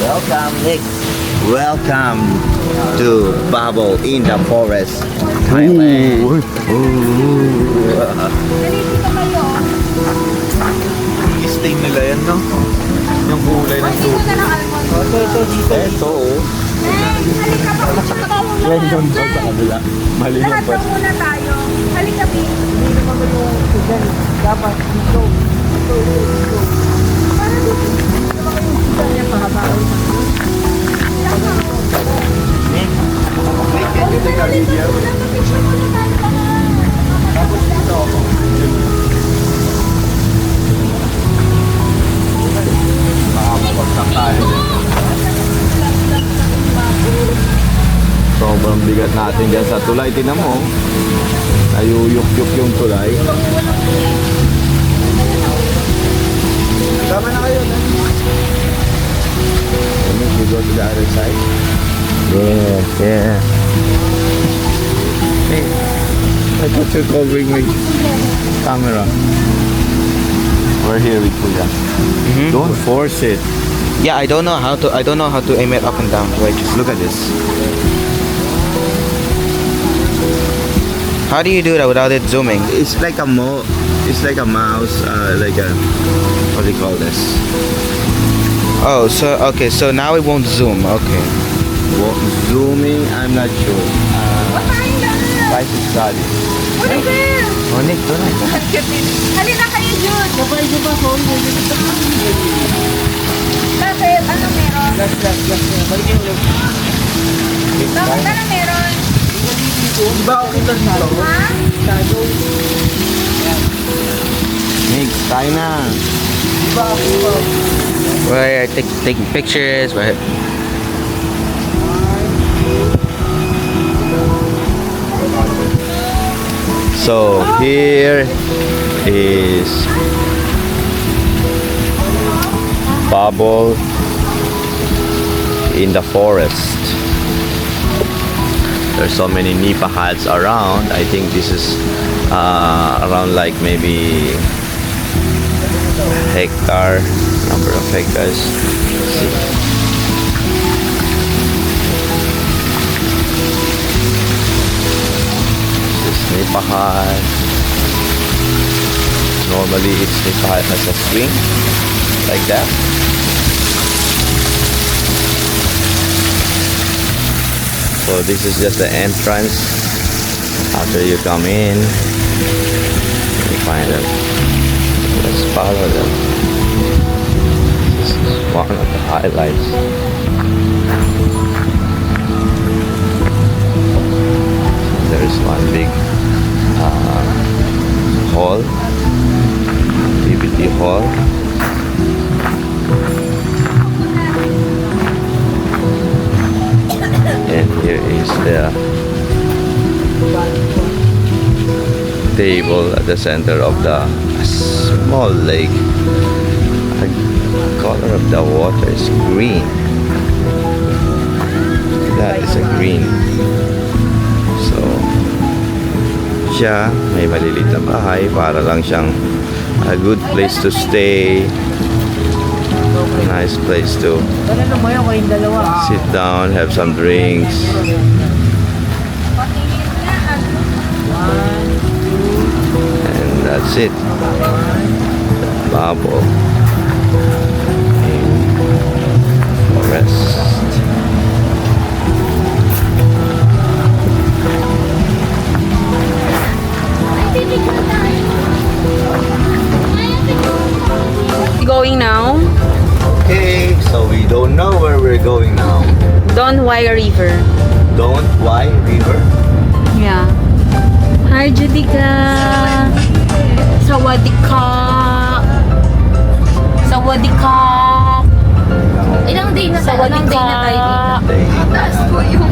Welcome, Nick. Welcome to Bubble in the Forest, Thailand. Stain nila yan, no? Yung kulay ng tubig. Ito, yan yung sa kabila. Mali yung Lahat pas. na muna tayo. Halika, Bi. Dapat dito. Para dito. Kaya pahabaon na. Can you take a video? Picture muna tayo lahat. Tapos dito ako. Baka mapagsak tayo. Sobrang bigat natin dyan sa tulay. Tinan mo. Ayuyuk-yuk yung tulay. Tama na kayo. We go to the other side. Yeah. Hey, I thought you're covering my camera. We're here with Kuya. Don't force it. Yeah, I don't know how to aim it up and down. Wait, just Look at this. how do you do that without it zooming? It's like a it's like a mouse, like a, what do you call this? Oh, so okay, so now it won't zoom. Okay. Well, zooming, I'm not sure. Pakain lahat. Try to study. Ulit, Bi. Oh, Nick, tonight. Halina kayo, Jude. Kapag di ba phone mo? Bakit? Ano meron? Last. Balikin mo. Bakit? Ano meron? Di ba ako kita sa Ha? shadow? Nick, tayo na. Di ba ako We're taking pictures. We're So, here is Bubble in the forest. There's so many nipa huts around. I think this is around like maybe hectare, number of hectares. Let's see. This is nipa hut. Normally, it's nipa hut has a swing like that. So this is just the entrance. After you come in, you find them. Let's follow them. This is one of the highlights. There is one big hall, PBT hall. And here is the table at the center of the small lake. The color of the water is green. That is a green. So, siya may maliliit na bahay para lang siyang a good place to stay. A nice place to Ano naman yung kayong dalawa? sit down, have some drinks. And that's it. Bubble in forest. Going now? Okay, so we don't know where we're going now. Don Wai River. Don't Why River. Yeah. Hi, Judica. Sawadika. Sawadika. Ilang day na tayo? Ilang day na tayo dito? Taas ko yung...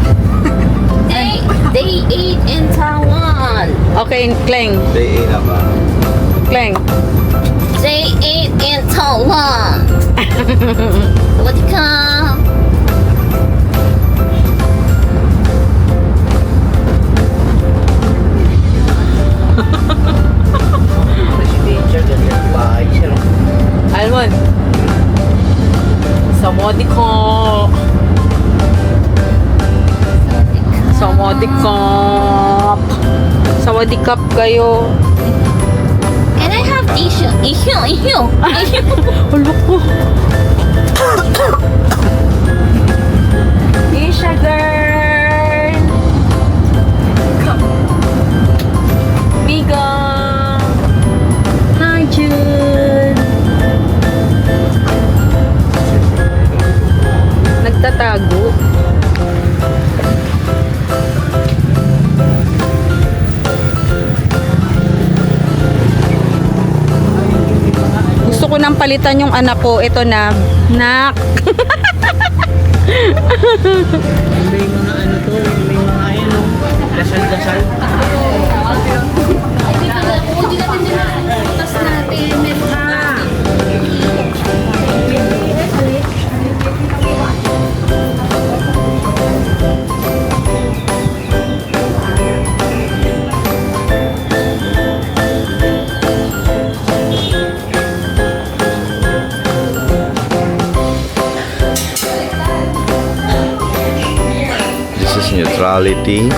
Day 8 in Taiwan. Okay, Kleng. Day 8 na ba? Kleng. Day 8 in Taiwan. Sawadika. Sawadikap. Sawadikap kayo. Can I have tissue? Issue. Ulo ko. Isha girl. Biga. Hi June. Nagtatago. Gusto ko nang palitan yung anak ko. Ito na. Nak. May mga ano to, may mga ano, dasal-dasal. Hindi natin din tas natin. This is neutrality,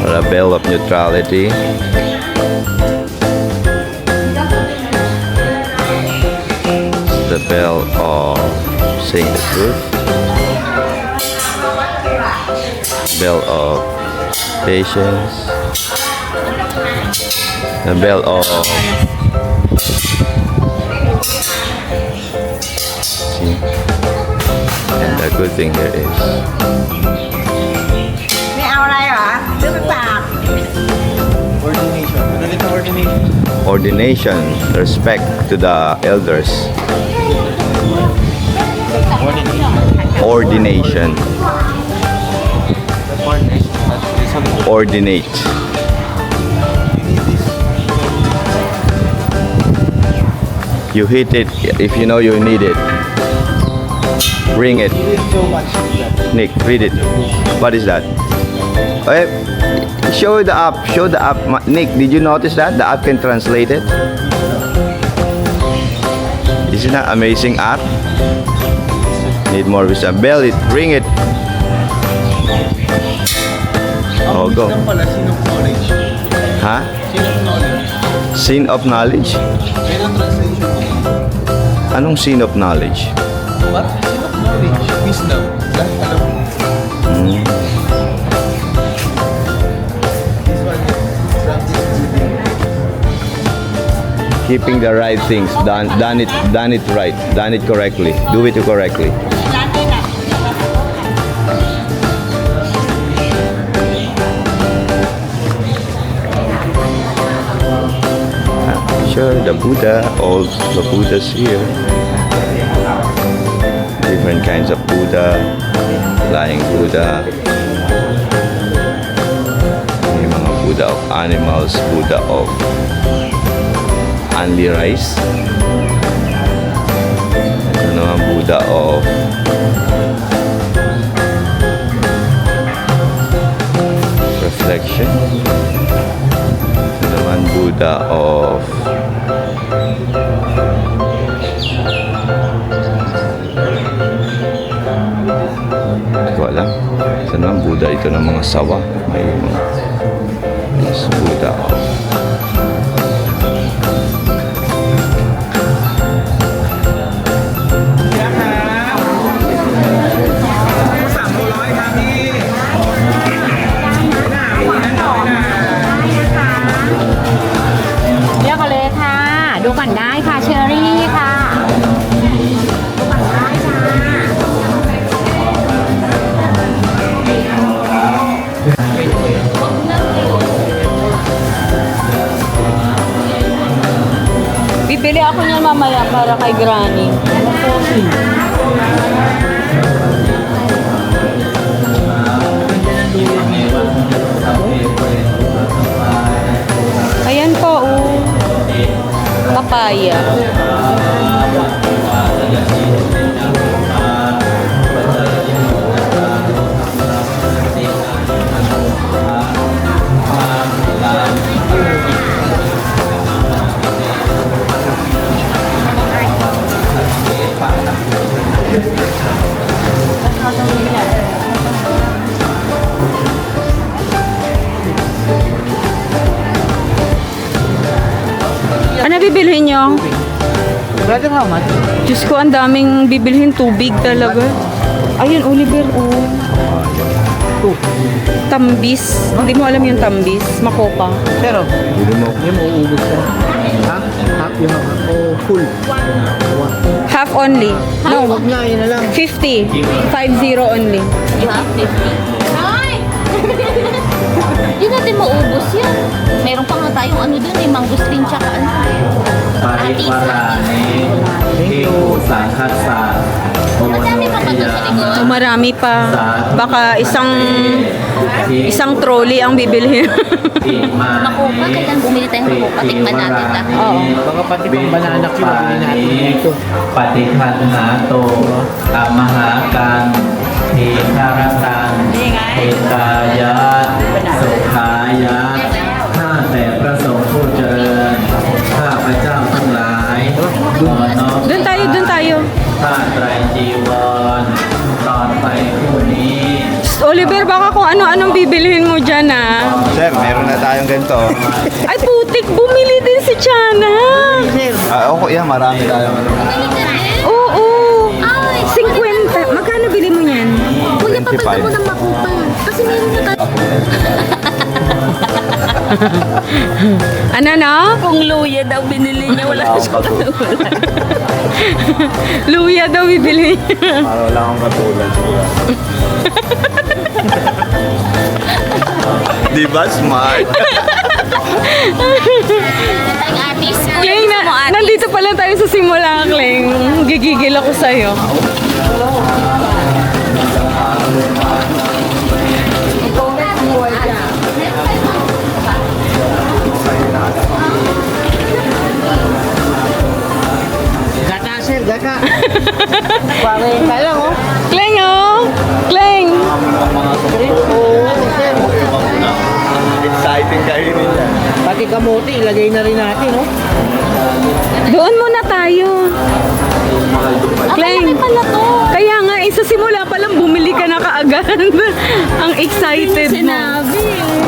or a bell of neutrality. The bell of saying the truth. Bell of patience. The bell of see. And the good thing here is Ordination. Ano dito ordination? ordination, respect to the elders. Ordination. Ordinate. You hit it if you know you need it. Bring it. So much. Nick, read it. What is that? Okay. Show the app. Show the app. Nick, did you notice that? The app can translate it. Isn't that amazing app? Need more wisdom. Bell it. Ring it. Oh, go. Wisdom pala, sin of knowledge. Ha? Sin of knowledge. Sin of knowledge? Pero translation. Anong sin of knowledge? What? Sin of knowledge. Wisdom. Lahat alam mo. Hmm. This one is practice reading. Keeping the right things. Done it right. Done it correctly. Do it correctly. Sure, the Buddha, all the Buddhas here. Different kinds of Buddha, flying Buddha. May mga Buddha of animals, Buddha of only rice. Ito naman Buddha of reflection. Ito naman Buddha of hindi ko alam. Ito naman Buddha ito ng mga sawa. May mga yes, Buddha ofเรียกกันเลยค่ะ ดูก่อนได้ค่ะ เชอรี่ค่ะ Bibili ako niyan mamaya para kay Granny. Ayan po, oh. Papaya. bibilhin nyo? Brother, how much? Diyos ko, ang daming bibilhin tubig talaga. Ayun, Oliver, oh. Tambis. Hindi mo alam yung tambis. Makopa. Pero, hindi mo uubos ka. Ha? Half yung full. Half only. No, No, wag na, yun na lang. 50. 50 only. You have 50. Ay! Hindi natin maubos yan. Meron pa nga tayong ano dun eh, mangustin tsaka ano. ปริวารานิภิกขุสังคัสสะโอโน Madami pa pa doon sa likod. So, marami pa. Baka isang trolley ang bibilhin. อิมา Makopa, kailan bumili tayong makopa? Tikman natin na. Oo. Baka pati pang banana cue, mabili natin dito. ปฏิคันหาโตอมหากันทีคารตังเอกายะสุขายะข้าแต่พระสงฆ์ผู้เจริญข้าพระเจ้าทั้งหลายขอน้อม Doon tayo, doon tayo. ผ้าไตรจีวรตอนไปคู่นี้ Oliver, baka kung ano-anong bibilhin mo dyan, ah. Sir, meron na tayong ganito. Ay, putik, bumili din si Chana. Okay, yan, marami tayong ano. Oo. Ay, 50. Magkano bili mo yan? Kuya, papalitan mo ng makopa. Kasi meron na tayo. Ano na? Kung luya daw binili niya, wala na siya. Luya daw bibili niya. Para wala akong katulad. Di ba smart? Tayong artist. Kling, nandito pala tayo sa simula, Kling. Gigigil ako sa'yo. Gata, sir, gata. Parang ka lang, oh. Kling, oh! Kling! Exciting kayo nila. Pati kamote, ilagay na rin natin, oh. Doon muna tayo. Kling! Pala to. Kaya nga, sa simula pa lang bumili ka na kaagad. Ang excited mo. Sinabi.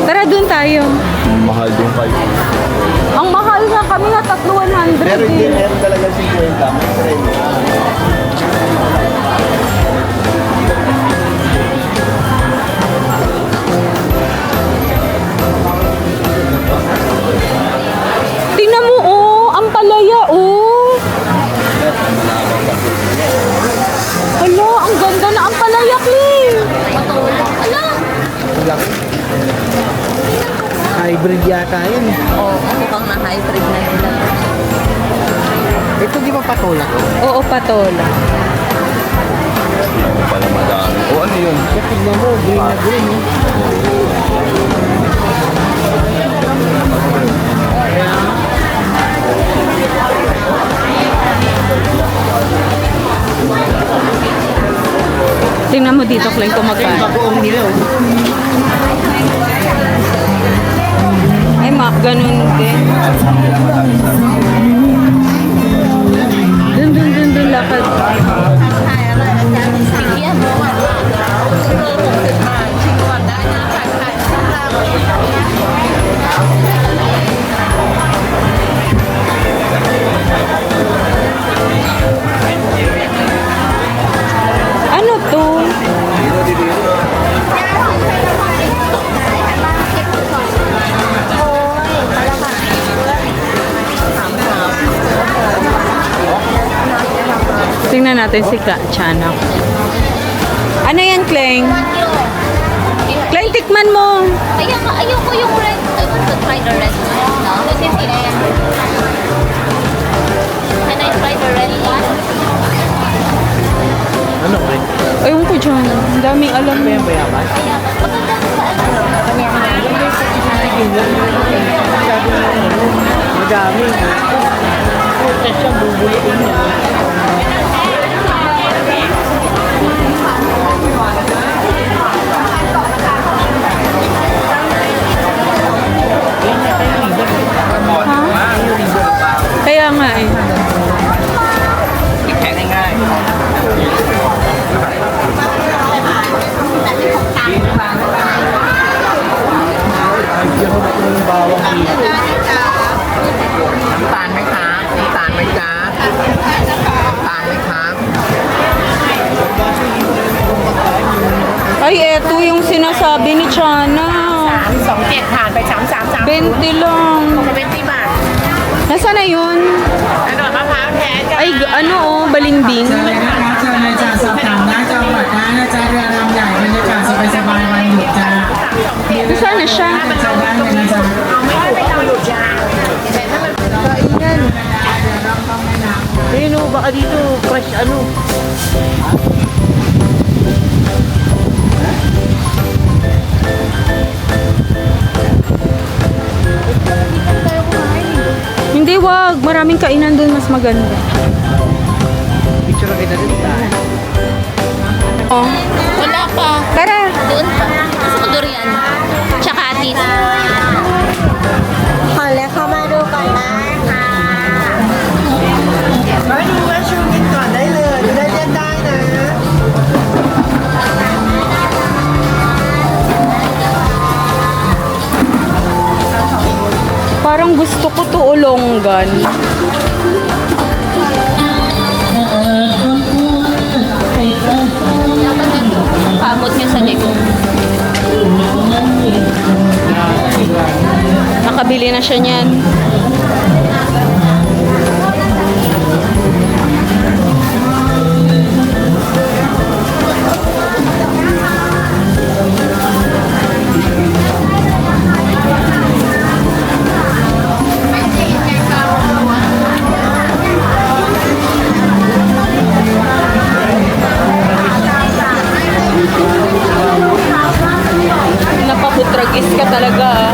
Tara, doon tayo. Mahal din kayo. Ang mahal nga kami nga, 3,100. Pero hindi, meron talaga 50. May try. Tingnan mo, oh. Ang palaya, oh. Hala, ang ganda na ang palaya, Kling. Matulog. Ala. Hybrid yata yun. Oo, mukhang na-hybrid na nila. Ito di ba patulak? Oo, patola. Pala madami. O ano yun? Tignan mo, green na green, oh. Tingnan mo dito, Kling, kung magkano. Bagoong nila, oh. Ay, ganun din. Dun, lakad. Yan. Ano to? Tingnan natin si Chana. Ano yan, Kleng? Kleng, tikman mo. Kaya nga, ayoko yung red. I want to try the red one. No? This is it. Can I try the red one? Ano, Ren? Ayun ko dyan. Ang daming alam mo. Yan ba yaman? Kaya nga, maganda sa Madami. Protest siya, bubulutin niya. Kaya nga eh. Bigyan ko na ito ng bawang dito. น้ำตาลไหมคะ 20 lang. 20 ba? Nasaan na yun? Ano, mapahalแทนกัน Ay, ano oh, balimbing. เชิญเลยนะคะเชิญเลยจ้าสอบถามนะจังหวัดนะนะจ๊ะเรือลำใหญ่บรรยากาศสบายๆวันหยุดจ้า Nasaan na siya? เชิญได้เลยนะจ๊ะ Ayun o, baka dito, fresh ano. Hindi, wag. Maraming kainan doon, mas maganda. Picture na kita dito. Oh, Wala pa. tara. Doon pa. Gusto ko durian. Tsaka atis. ขอเลยเข้ามาดูก่อนนะคะ มาดูแวะชมกันก่อนได้เลยจะได้เลือกได้นะ Parang gusto ko to ulonggan. Pamot niya sa likod. Nakabili na siya niyan. Napaputragis ka talaga ah.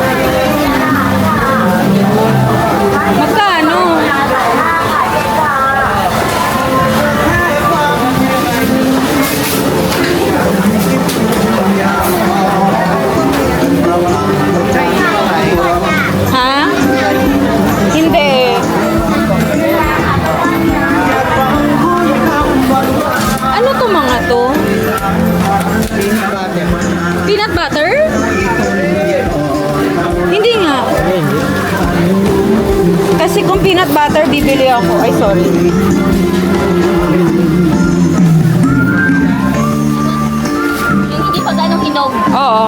Magkano? Ha? Hindi. Ano to mga to? Peanut butter? Hindi nga. Kasi kung peanut butter, bibili ako. Ay, sorry. Yung hindi pa ganong hinog. Oo.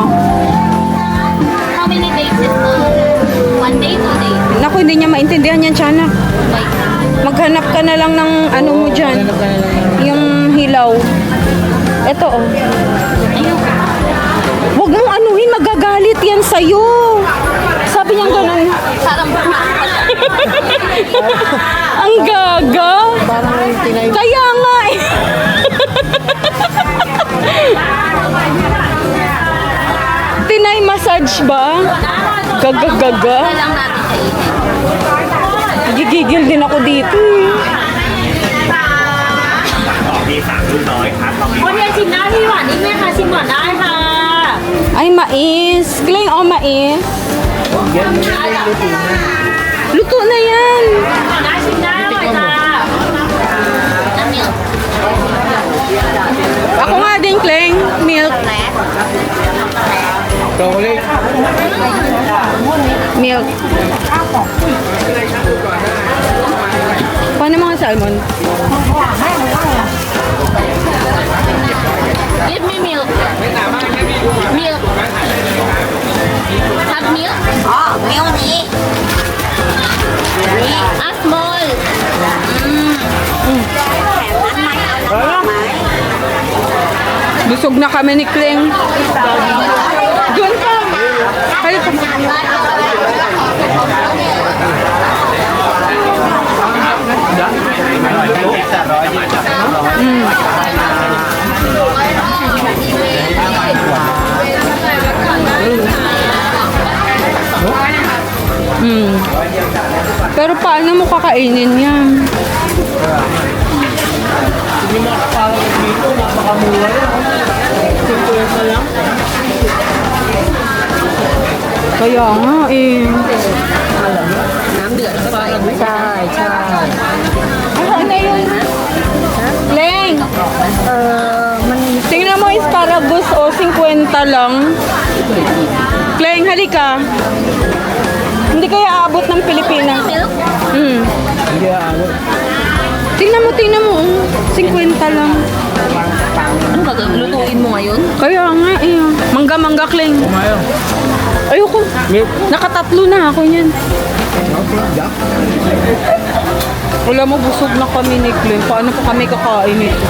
How many days is 1 day, 2 days? Naku, hindi niya maintindihan yan, Tiyanak. Like, Maghanap ka na lang ng ano mo dyan. Yung hilaw. Ito, oh. ayun. Huwag mong anuhin, magagalit yan sa'yo. Sabi niya ganun. Parang Ang gaga. Kaya nga eh. Tinay massage ba? Gaga-gaga. na lang natin sa init. Gigigil din ako dito eh. คนเรียนชิมได้พี่หวานนี่แม่ค่ะชิมก่อนได้ค่ะ Ay, mais. Kling o mais. Luto na yan. ก่อนได้ชิมได้อร่อยค่ะ Ako nga din, Kling. Milk. Milk. Paano mga salmon? Give me milk. Milk. Have milk? อ๋อเมลนี้ A small. Busog na kami ni Kling. Doon ka. Halika. Pero paano mo kakainin yan? Kaya nga eh. Ano yun? Leng! Tingnan mo asparagus o 50 lang. Kleng, halika. Hindi kaya aabot ng Pilipinas. Milk? Hmm. Hindi aabot. Tingnan mo. 50 lang. Ano gagawin? Lutuin mo ngayon? Kaya nga eh. Mangga, Kleng. Ayoko. Nakatatlo na ako niyan. Wala mo, busog na kami ni Kleng. Paano pa kami kakain ito?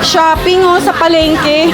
Shopping sa palengke.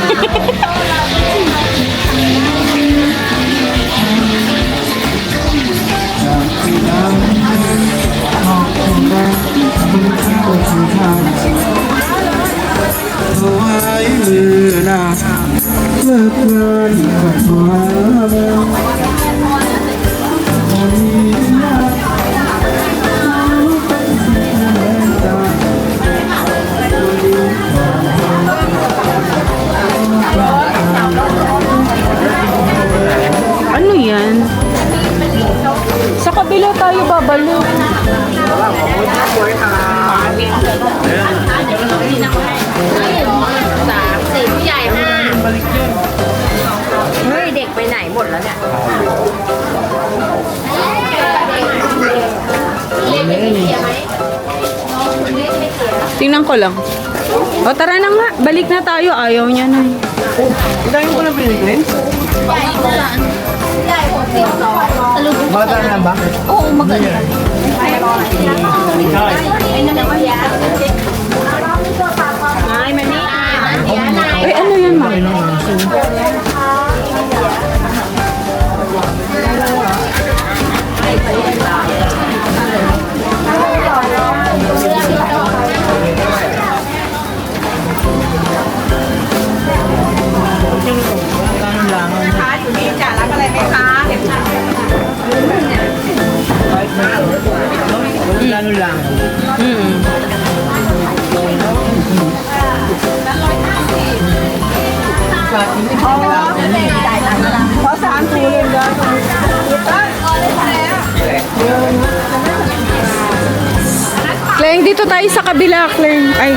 Ano yan? Sa kabila tayo babalik. Tingnan ko lang. O tara na nga, balik na tayo. Ayaw niya na. Ang dami ko na pinigrin. Maganda na ba? Oo, maganda. Ay, ano yan, ma? Ano lang. Kleng, dito tayo sa kabila, Kleng. Ay.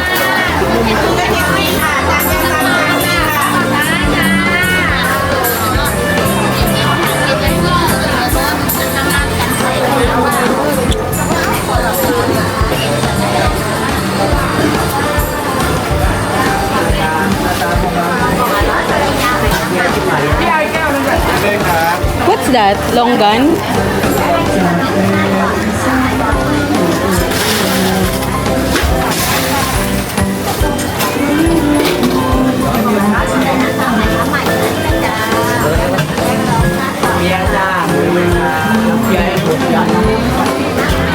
What's that? Longgan?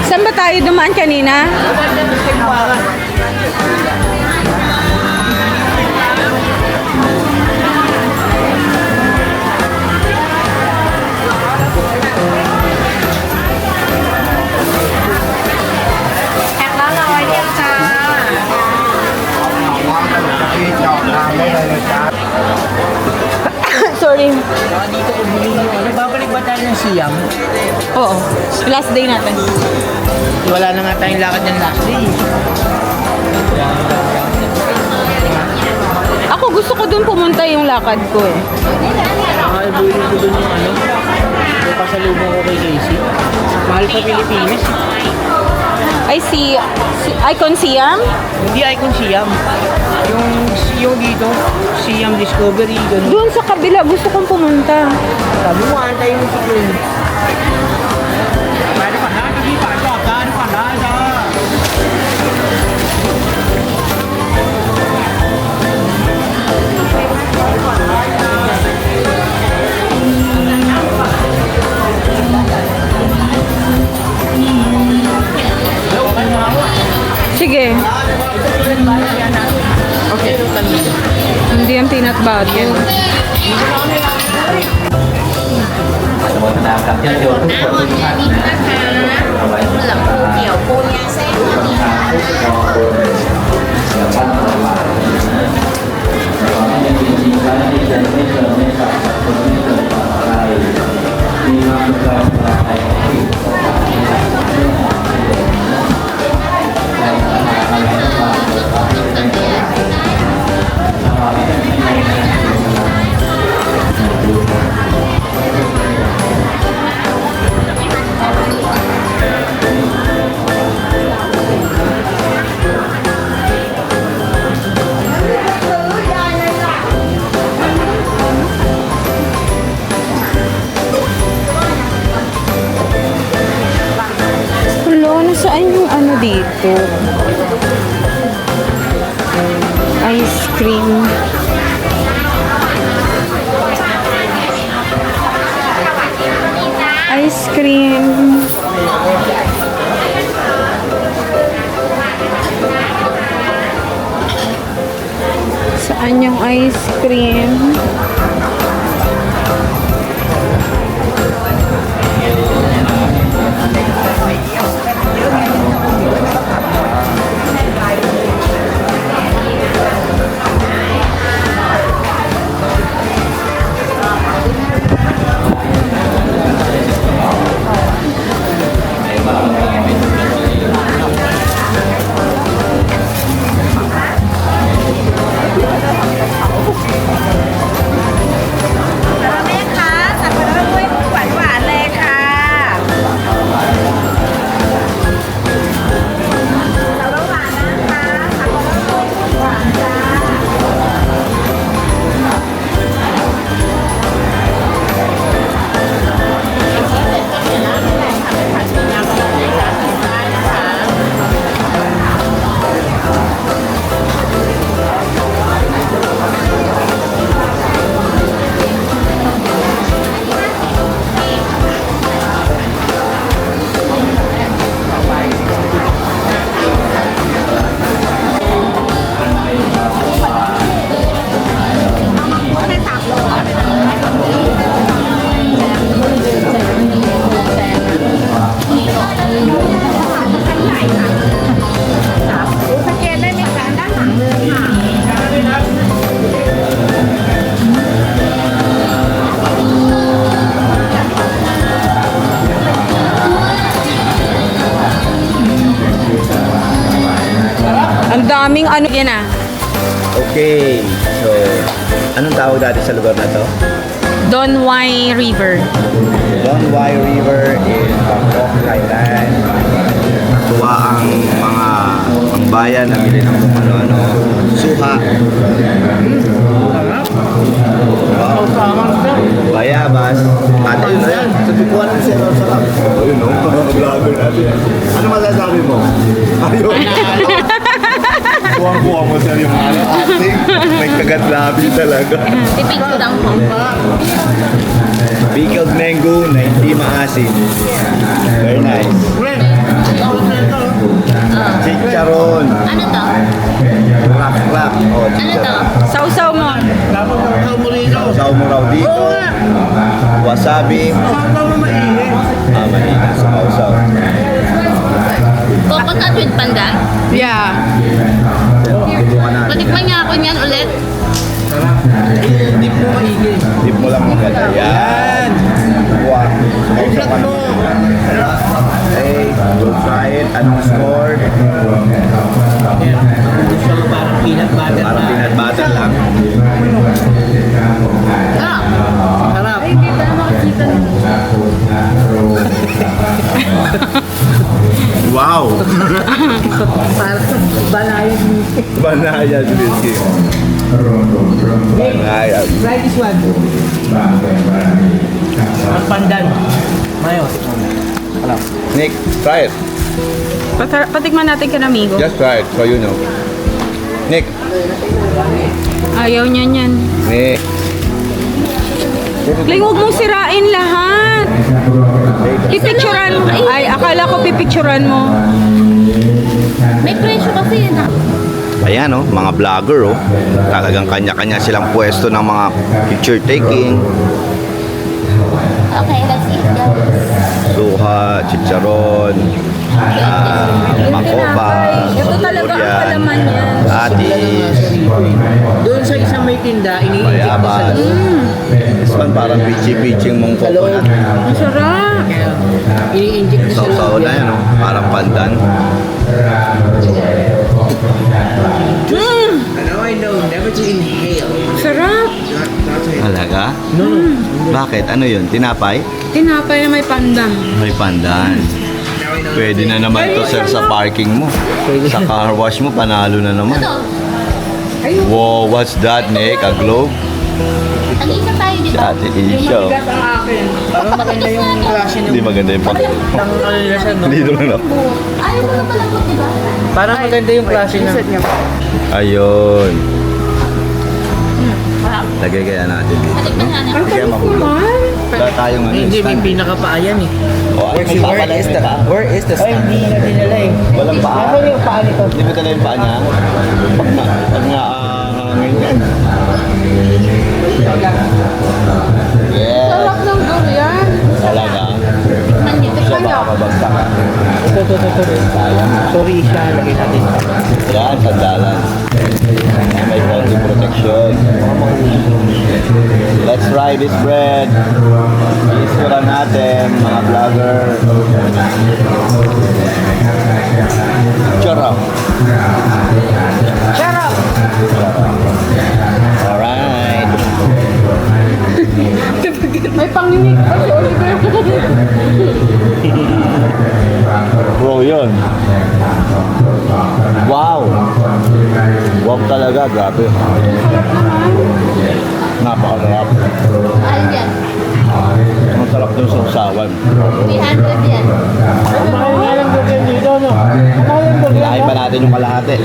Saan ba tayo dumaan kanina? Sorry. Dito ko bumili yung ano. Babalik ba tayo ng Siam? Oo. Last day natin. Wala na nga tayong lakad ng last day. Ako gusto ko dun pumunta yung lakad ko eh. Nakakabuli ko dun yung ano. Yung pasalubong ko kay Casey. Mahal sa Pilipinas. I see. Icon Siam? Hindi Icon Siam. Yung dito, Siam Discovery, gano'n. Doon sa kabila, gusto kong pumunta. Sabi mo, antay mo si Queen. Sige. Okay, Hindi yung peanut butter. อนุโมทนากับญาติโยมทุกคนทุกท่านนะเอาไว้สำหรับผู้เกี่ยวปูนยาเส้นทุกคนทุกกองบุญเดี๋ยวท่านสบายนะขอให้ยังมีชีวิตที่จะไม่เกิดไม่ตายคนไม่เกิดต่ออะไรมีความสุขความปลอดภัยที่สุขภาพที่ดีในสถานอะไรก็ตามขอให้ได้เกิดขอให้ได้ไม่ได้ดู Ito. Ice cream. Ice cream. Saan yung ice cream? Ang daming ano yan ah. Okay. So, anong tawag dati sa lugar na to? Don Wai River. Don Wai River in Bangkok, Thailand. Tuwa ang mga ang bayan na bili ng kung ano-ano. Suha. Wow. Bayabas. At ayun na yan. Sabi ko lang siya ang sarap. Ayun no, mga vlogger natin. Ano masasabi mo? Ayun. Kuwang-kuwang mo sir yung ating. May kagat-labi talaga. Pipicture lang po. Pickled mango na hindi maasim. Very nice. Chicharon. Ano to? Crack. Oh, Ano to? Sausaw mo. Sausaw mo raw dito. Wasabi. Mainit sa sausaw. Coconut with pandan? Yeah. Tulungan natin. Patikman niya ako niyan ulit. Dip mo lang maganda. Yan. Wow. Sausaw ka naman. Okay, we'll try it. Anong score? Parang peanut butter. Parang peanut butter lang. Ah, Harap. Wow! Parang balayan. Banayad whiskey. Banayad. Try this one. Ang pandan. Mayos. Nick, try it. Patikman natin ka amigo. Just try it so you know. Nick. Ayaw niya niyan. Nick. Kling, huwag mong sirain lahat. Pipicturan mo. Ay, akala ko pipicturan mo. may presyo kasi yun ah. Ayan oh, mga vlogger oh. Talagang kanya-kanya silang pwesto ng mga picture taking. Okay, let's eat guys. Suha, chicharon, makopa, Ito talaga ang durian, palaman yan. atis, Doon sa isang may tinda, ini-inject ko sa bayabas. This one parang pichi-piching mong coconut. Ang sarap. ini-inject ko sa Sausaw na yan oh, parang pandan. Now I know never to inhale. Sarap. Talaga? Bakit? Ano yun? Tinapay? Tinapay na may pandan. May pandan. Pwede na naman to sir sa parking mo. Sa car wash mo, panalo na naman. Ito, Wow, what's that, Nick? A globe? ang isa tayo Si Ate Isha. oh. ang akin. Parang maganda yung klase ng... Hindi maganda yung pang... Ng ano nila siya, no? Dito lang ako. Ayaw mo naman ako, di ba? Parang maganda yung klase ng... Ayun. Lagay kaya natin dito. Tignan nga natin. Kaya makulong. Wala tayong ano. Hindi, may stand. pinakapaayan eh. Oh, ay, may paa pala yun, di ba? Ay, hindi na dinala eh. Walang paa. Nasaan yung paa nito? Hindi mo dala yung paa niya? Pag na, ganyan. Yes. Sarap ng durian. Talaga. Siya baka mabagsak ka. Ito. Sorry, Isha. Lagay natin. Yan, sandalan. May konting protection. Let's try this bread. Isuran natin, mga vlogger. Charap. Sarap. Alright. May panginig pa si Oliver. Bro, yun. Wow. Wow talaga, grabe. Napakasarap. Mahal yan. Ang sarap yung sausawan. 300 yan. Mahal nga lang durian dito, no? Mahal yung durian, Lain pa natin yung kalahati.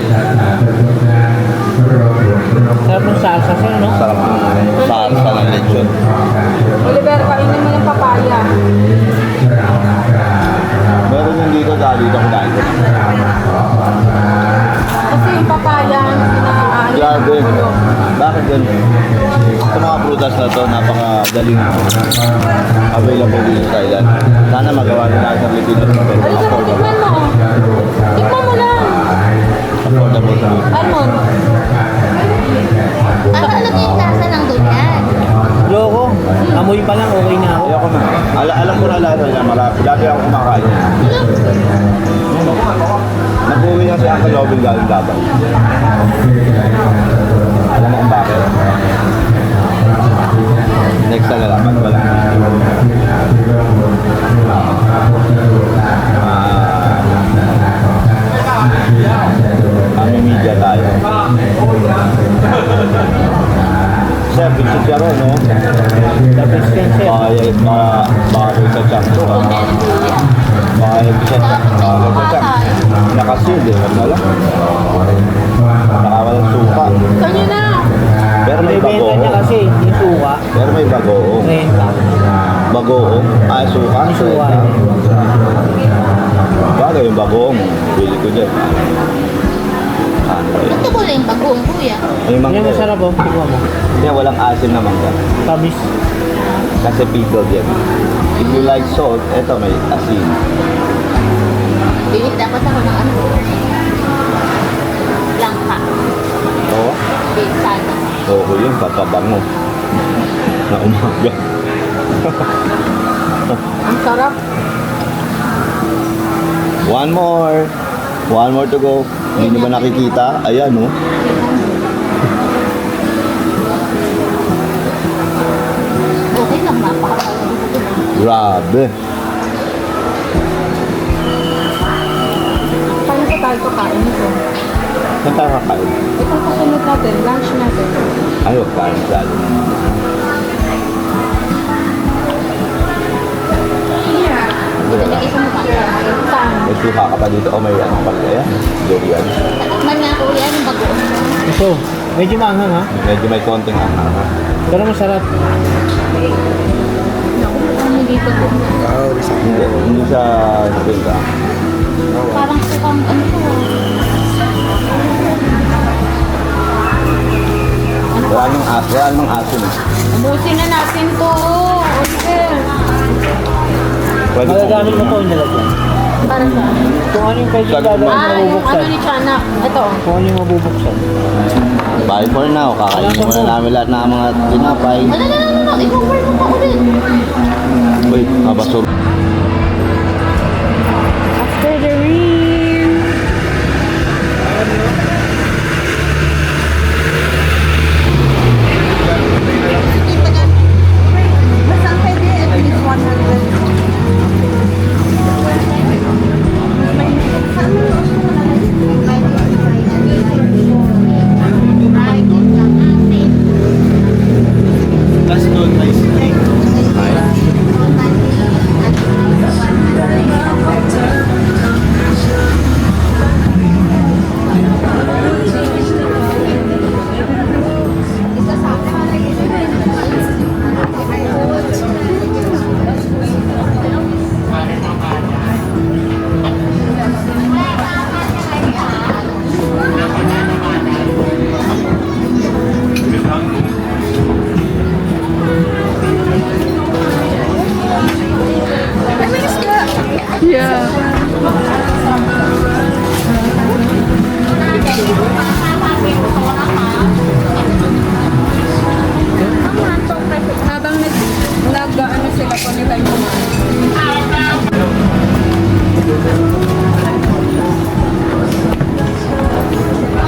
Sarap ng salsa siya, no? Sarap ng salsa ng lechon. Oliver, kainin mo ng papaya. Meron yung dito dahil dito kumain ko. Kasi yung papaya, pinaaano. Grabe. Bakit ganun? Sa mga prutas na to, napakadaling available dito sa Thailand. Sana magawa nila sa Pilipinas. Oliver, tikman mo. Tikman mo lang. Affordable food. Almond. Ano talaga yung lasa ng durian? Loko. Amoy pa lang, okay na ako. Ayoko na. Alam ko na lahat na marami. Dati ako kumakain. Nag-uwi na si Uncle Robin galing Davao. Alam mo kung bakit? Next na lang, pag walang kami media tayo. Sir, pinsit ka rin, no? Tapos yan, sir. Baka sa chat ko, ha? Baka sa chat. Nakasil, eh. Wag na lang. Nakawalang suka. Kanya na. Pero may Binibenta niya bagoong. kasi, yung suka. Pero may bagoong. Renta. Bagoong? Ah, suka? Yung suka. Bagay yung bagoong. Bili ko dyan. Ito ko lang yung bagoong kuya. May mangga. Yan masarap oh, tingnan mo. Kaya walang asim na mangga. Tamis. Kasi pickled yan. If you like salt, eto may asin. Bili dapat ako ng ano. Langka. Oo. Bili sana. Oo, yun. Papabango. Na umaga. Ang sarap. One more. One more to go. Hindi nyo ba nakikita? Ayan, oh. Okay lang, napakapagod. Grabe. Paano pa tayo kakain nito? Saan tayo kakain? Ito kasunod natin, lunch natin. Ayaw, kain lalo. Nalagay sa mukha. Saan? May suka ka pa dito. O may ano pala yan. Durian. Man nga kuya, yung bagoong. Ito, medyo maanghang ha. Medyo may konting anghang. Pero masarap. Ano dito po? Hindi siya nabinta. Parang sukang ano to. Wala nang asin. Ubusin na natin to. Oliver. Pwede Magagamit mo ito yung nilagyan. Para sa Kung ano yung pwede Saan gagawin ba? Ah, yung mabubuksan. ano ni Chana. Ito. Kung ano yung mabubuksan. Bye for now. Kakainin muna namin lahat ng mga tinapay. wala na. I-cover mo pa ulit. Wait, mabasura. After the rain. That's good. Nice.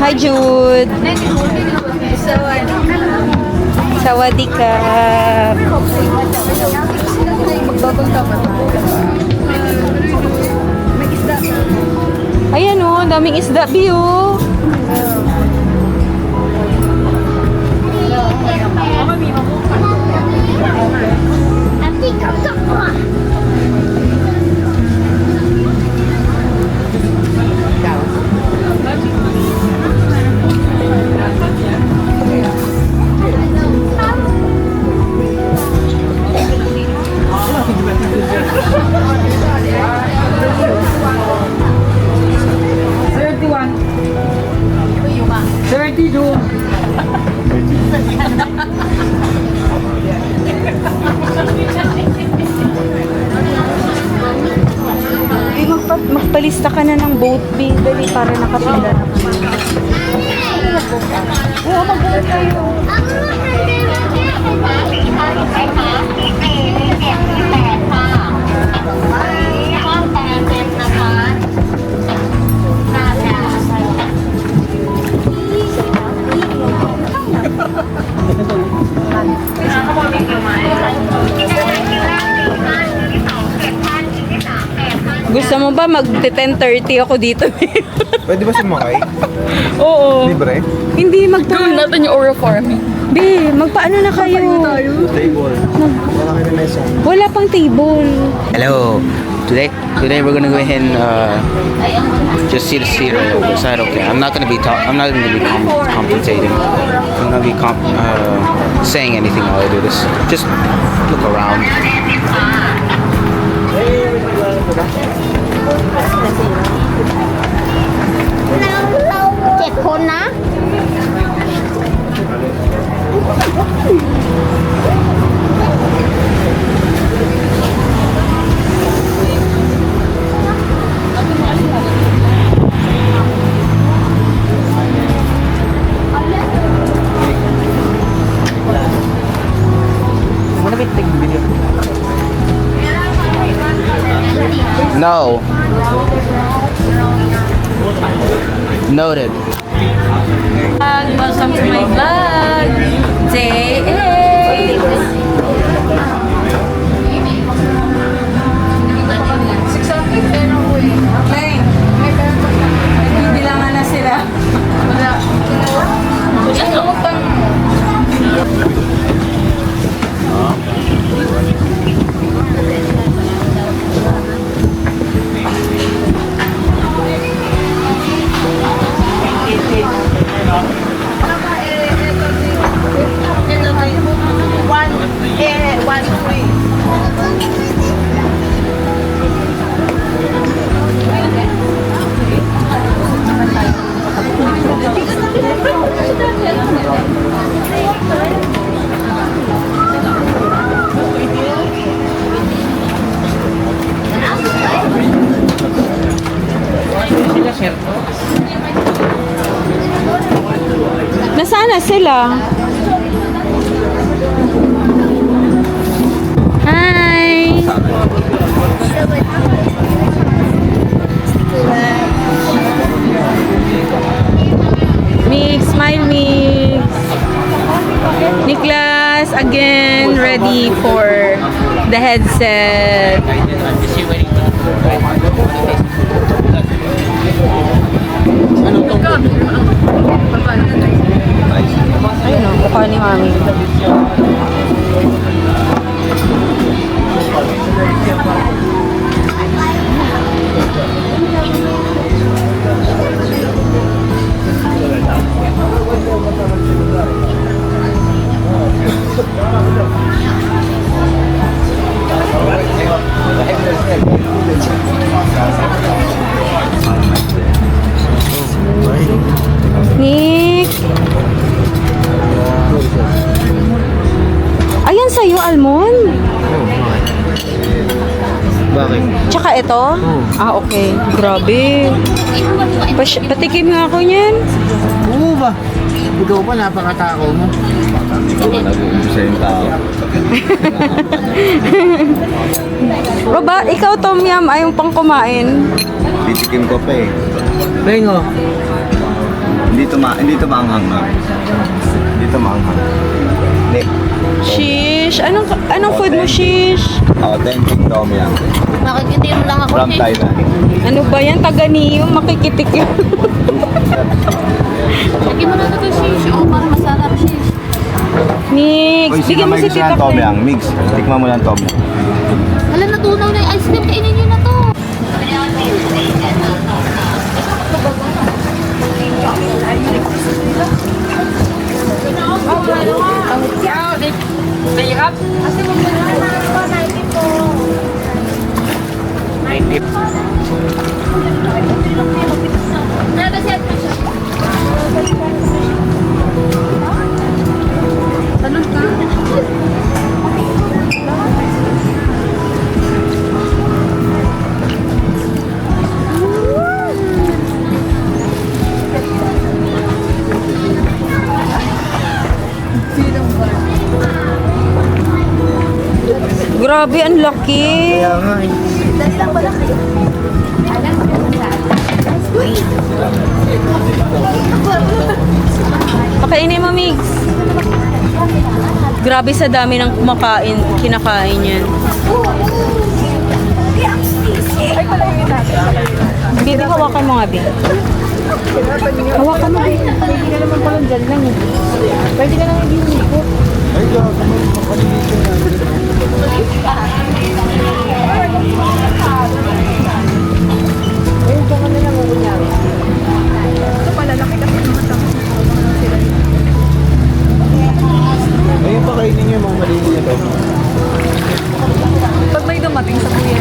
Hi, Jude. Sawadee ka. Ayan o, daming isda, Biyo. Magpalista ka na ng boat fee. Dali, para nakapila na kami. Oo, mag-boat tayo. Gusto mo ba mag-10:30 ako dito? Pwede ba sumakay? Oo. Libre? Hindi, Gawin natin yung oral farming. Be, magpaano na kayo? Table. Wala kayo na mesa. Wala pang table. Hello. Today we're gonna go ahead and just see the cedar. Is that okay? I'm not gonna be compensating. I'm gonna be saying anything while I do this. Just look around. No. Noted. Welcome to my vlog. Day 8. Bibilangan na sila. Nasaan na sila? Hi! Mix, smile mix. Niklas, again, ready for the headset. Ayun o, kukuha ni Mami. Nick! Ayan sa'yo, almond. Bakit? Tsaka ito? Ah, okay. Grabe. Patikim nga ako niyan. Oo ba? Ikaw pa, napakatakaw mo. Nag-uumpisa yung tao. Roba, ikaw Tom Yum ayaw pang kumain. Titikim ko pa eh. Bengo, Hindi to maanghang na. Hindi to maanghang. Nick. Shish, anong food mo, shish? Authentic Tom Yum. Nakikitiro lang ako. From sis. Thailand. Ano ba yan? Taga-niyo, makikitik yun. Lagyan mo na ito shish. Oo, para masarap shish. Mix, Uy, sino bigyan mo may si gusto Tita ng Tom Clem. Yum? Mix. Tikman mo lang Tom Yum. Alam, natunaw na yung ice cream. Kainin nyo na to. Grabe, ang laki. Pakainin mo, Mix. Grabe sa dami ng kinakain yan. Bibi, hawakan mo nga, Bibi. Hawakan mo, Bibi. Pwede ka naman palang dyan lang. Pwede ka naman hindi ko. Ayun pa kainin niyo yung mga malinis na to. Pag may dumating sa kuya.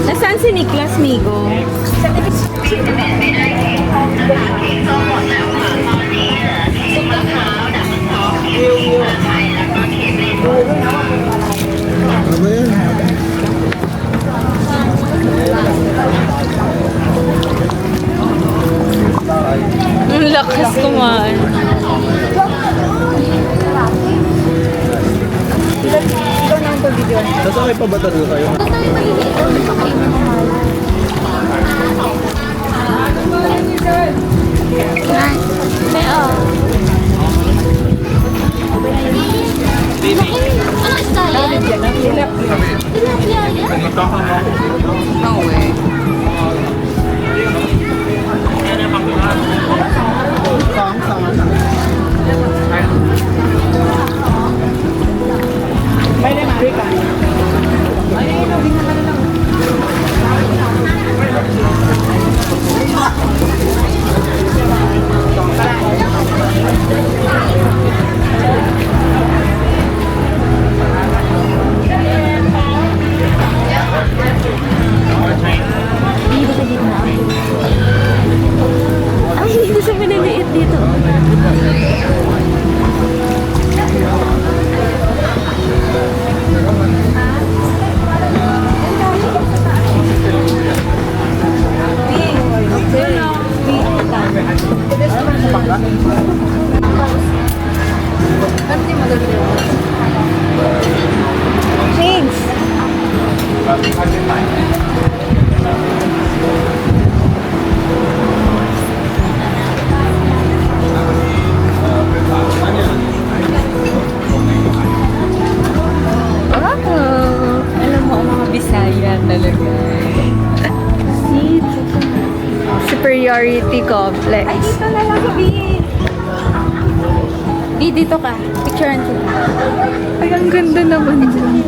Nasaan si Niklas, Migo? Ang lakas kumain. Sasakay pa ba talaga kayo? Ano style? Tilapia yan? No way. Ay, hindi sa maliliit dito. Thanks. Alam mo, ang mga Bisaya talaga. Superiority complex. Ay, dito na lang, dito ka. Picturean ko. Ay, ang ganda naman dyan.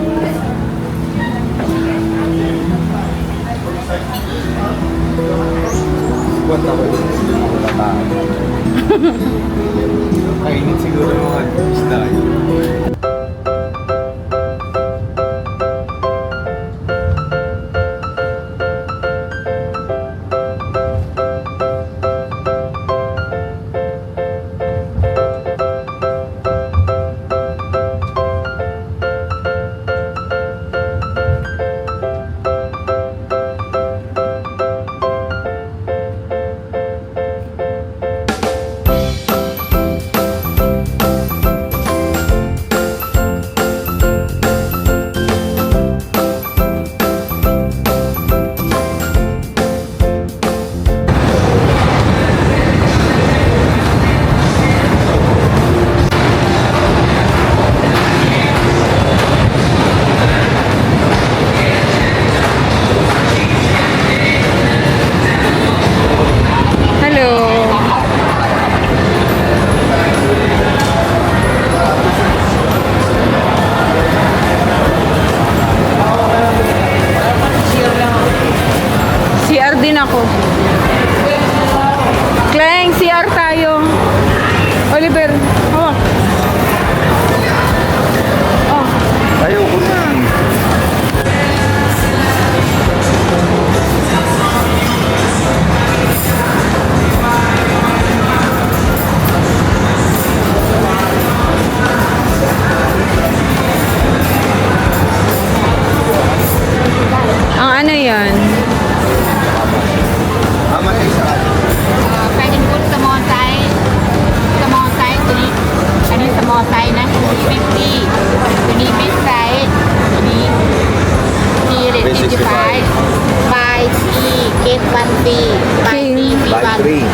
Buwan ako. Wala tao. Kainin siguro yung mga isda. free. Buy King. 3, free Buy 1. 3.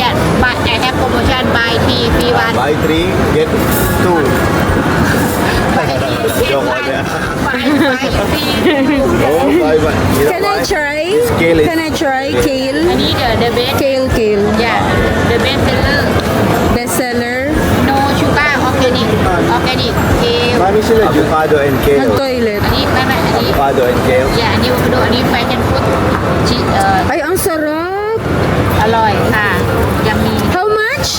Yes, but I have promotion. Buy 3, free 1. Buy 3, get 2. Joke on that. Buy 3. Oh, buy 1. You know Can I why? try? Kale is- Can I try I kale? need the best. Kale. Yeah, the best seller. Best seller. No sugar, organic. Organic. Kale. Marami sila avocado and kale. Nag-toilet. อันนี้ไม่อันนี้ Avocado and kale. yeah อันนี้ดูอันนี้ passion fruit ชีAy, ang sarap. อร่อยค่ะยังมี How much?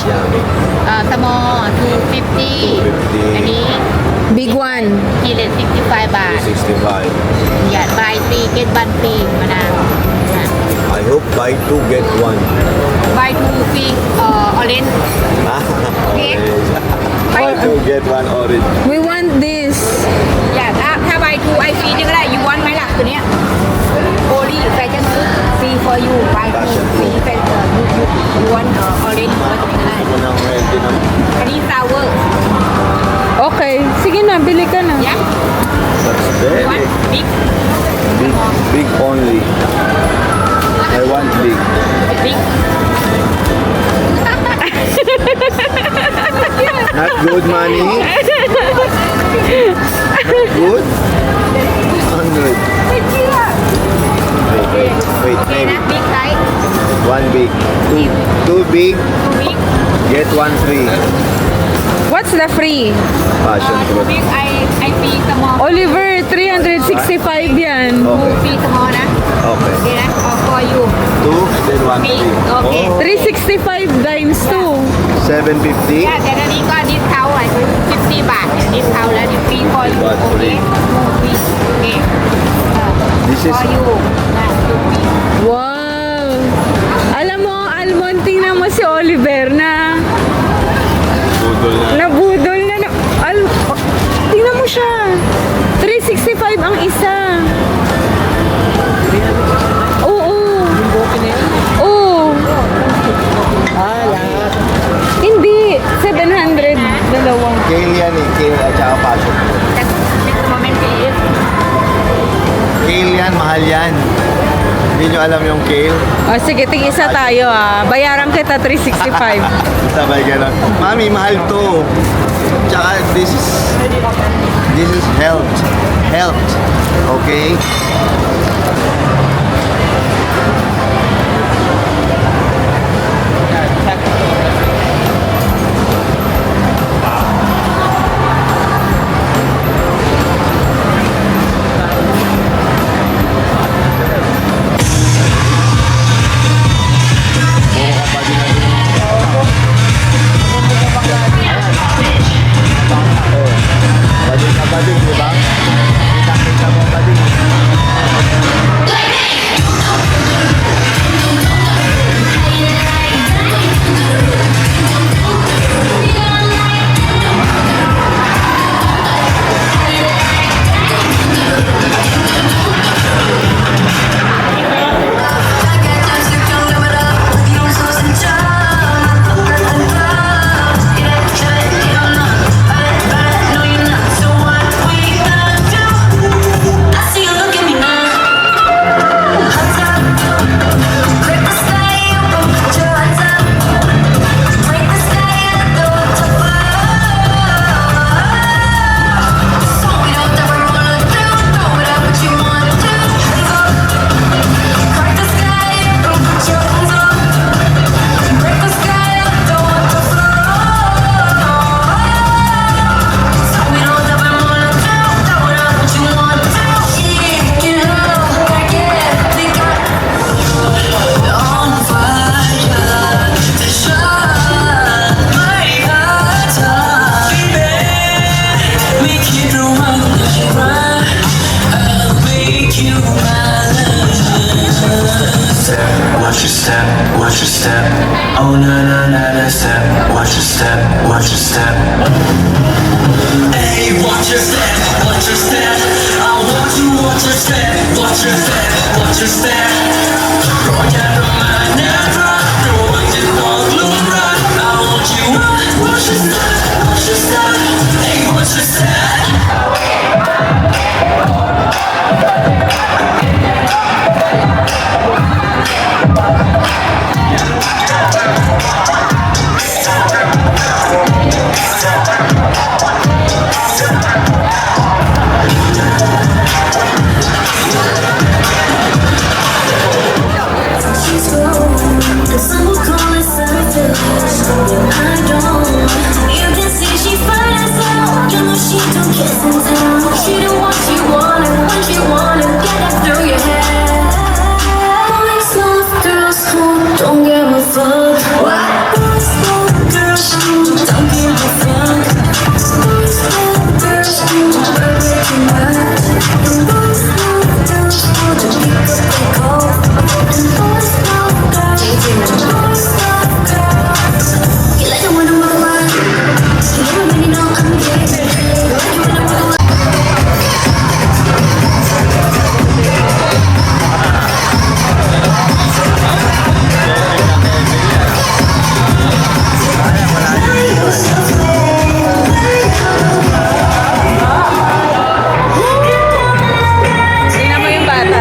สมอ250 250 อันนี้ Big one. กิโล65 บาท 65. อย่า buy 3 get 1 free มะนาว I hope buy 2, get 1. buy 2 free orange Okay. Buy 2, get 1 orange. We want this. อย่าถ้า buy 2 I free นี่ก็ได้ you want ไหมล่ะตัวเนี้ย only fashion fruit free for you buy 2 free fashion you want orange ก็จะไม่ได้ Ako nang ready na. อันนี้ sour Okay. Sige na, bili ka na. yeah That's you want very big big, big only. I want big. big Not good money. Not good. 100. Wait, okay maybe. นะ big size One big. Two big, big get 1 free. What's the free? Passion too fruit. big I free small Oliver, 365 yan. Okay. free small นะ Okay. okay นะ all for you 2, then 1 Big, free. okay. 365 times 2. 750. แต่ตอนนี้ก็ดิสคาวอะไร50 บาทเนี่ยดิสคาวแล้วเนี่ยฟรี for you 1 โอเค free. ฟรีโอเค This is for you นะฟรี Wow. Alam mo, Almond, tingnan mo si Oliver na budol na. nabudol na. Tingnan mo siya. 365 ang isa. Oo. Oo. Hindi. 700. Dalawang. Kale yan eh. Kale at saka passion fruit. next moment please Kale yan, mahal yan. Hindi nyo alam yung kale. O sige, tig-isa tayo Bayaran kita 365. Sabay gano'n. Mami, mahal to. Tsaka this is health. Health. Okay? Bading na bading, di ba? Kita mo bading. Watch your step. Oh na na na na step. Watch your step. Watch your step. Hey, watch your step. Watch your step. I want you watch your step. Watch your step. Watch your step. Rock out of my never. Don't want you all blue run. I want you watch your step. Watch your step. Hey, watch your step. She don't want you wanna, when you wanna get that through your head. Boys love girls who don't give a fuck. What? Boys love girls who don't give a fuck. Boys love girls who are breaking bad. And boys love girls who don't pick up their call. And boys love girls, boys love girls. You like the one who walk around. You never really know I'm gay. You like the one who walk around. Tingnan mo yung bata.